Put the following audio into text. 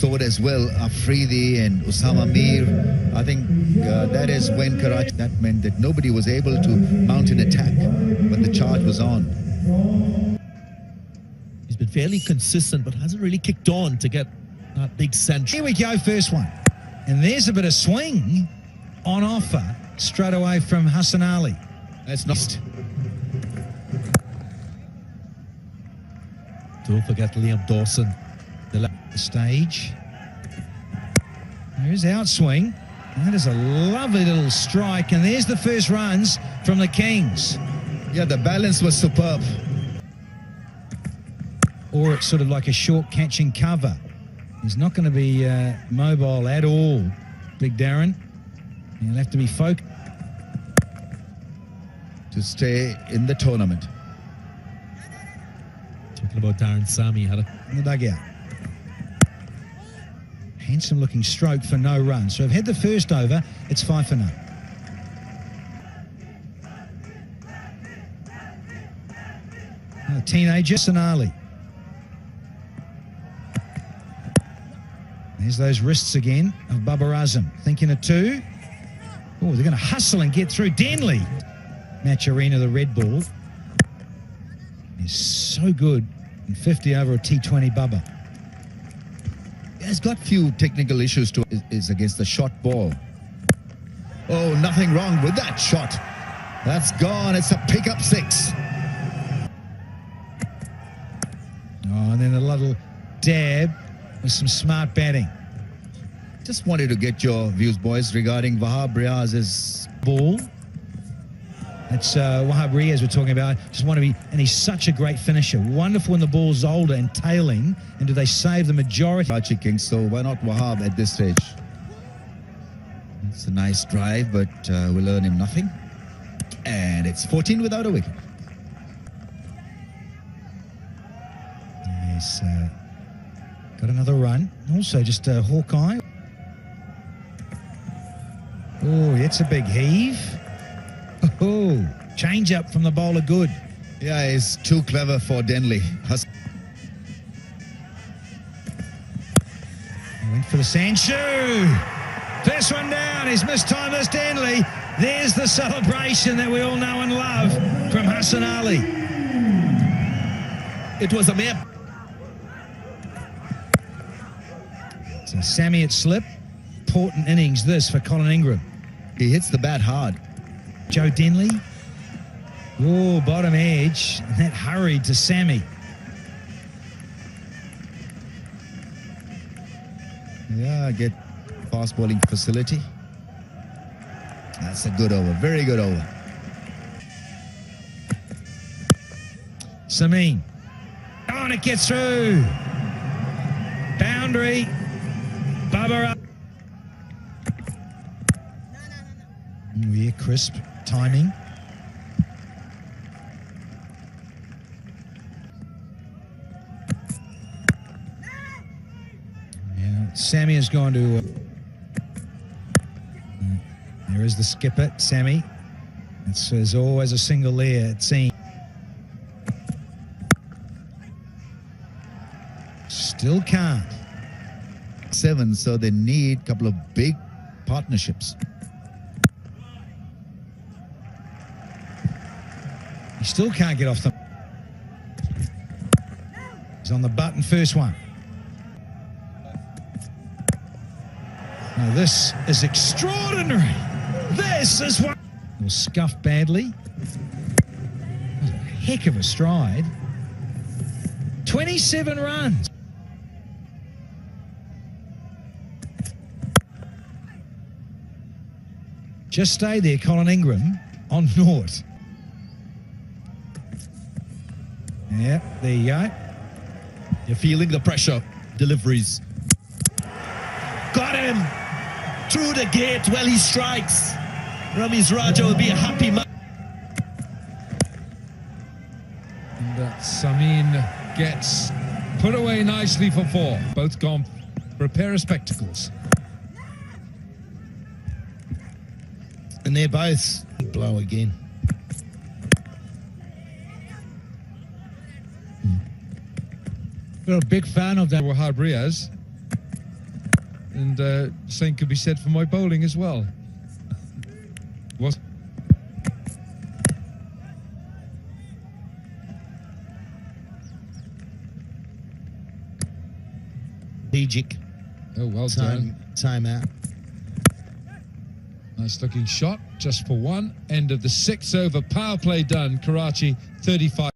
scored as well. Afridi and Usama Mir. I think that is when Karachi, that meant that nobody was able to mount an attack when the charge was on. He's been fairly consistent, but hasn't really kicked on to get that big centre. Here we go, first one. And there's a bit of swing on offer straight away from Hassan Ali. That's not. Don't forget Liam Dawson. The stage. There's outswing. That is a lovely little strike. And there's the first runs from the Kings. Yeah, the balance was superb. Or it's sort of like a short catching cover. He's not going to be mobile at all, Big Darren. He'll have to be focused to stay in the tournament. Talking about Darren Sammy, had in the dugout. Handsome looking stroke for no run. So I've had the first over, it's 5 for no. Teenager Sonali. There's those wrists again of Babar Azam. Thinking of two. Oh, they're going to hustle and get through. Denley. Match Arena, the red ball. He's so good in 50 over a T20 Bubba. He's got few technical issues to is against the short ball. Oh, nothing wrong with that shot. That's gone. It's a pickup 6. Oh, and then a little dab with some smart batting. Just wanted to get your views, boys, regarding Wahab Riaz's ball. That's Wahab Riaz we're talking about. Just want to be, and he's such a great finisher. Wonderful when the ball's older and tailing. And do they save the majority? Karachi Kings, so why not Wahab at this stage? It's a nice drive, but we'll earn him nothing. And it's 14 without a wicket. He's got another run. Also just Hawkeye. Oh, it's a big heave. Oh, change up from the bowler, good. Yeah, he's too clever for Denley. He went for the Sancho. First one down, he's mistimed this Denley. There's the celebration that we all know and love from Hassan Ali. It was a mere... So Sammy at slip. Important innings this for Colin Ingram. He hits the bat hard. Joe Denley. Oh, bottom edge. And that hurried to Sammy. Yeah, get fast bowling facility. That's a good over. Very good over. Samin. Oh, and it gets through. Boundary. Bubba up. Oh, yeah, crisp timing. Yeah, Sammy has gone to... there is the skipper, Sammy. There's always a single there, it seems. Still can't. 7, so they need a couple of big partnerships. He still can't get off the... He's on the button, first one. Now this is extraordinary. This is one... Was scuffed badly. A heck of a stride. 27 runs. Just stay there, Colin Ingram, on naught. Yeah, there you go. You're feeling the pressure. Deliveries. Got him! Through the gate. Well, he strikes. Ramiz Raja will be a happy man. And Samin gets put away nicely for 4. Both gone for a pair of spectacles. And they're both blow again. We're a big fan of that Wahab Riaz. And same could be said for my bowling as well. What? Strategic. Oh, well done. Timeout. Nice looking shot, just for one. End of the 6th over. Power play done. Karachi 35.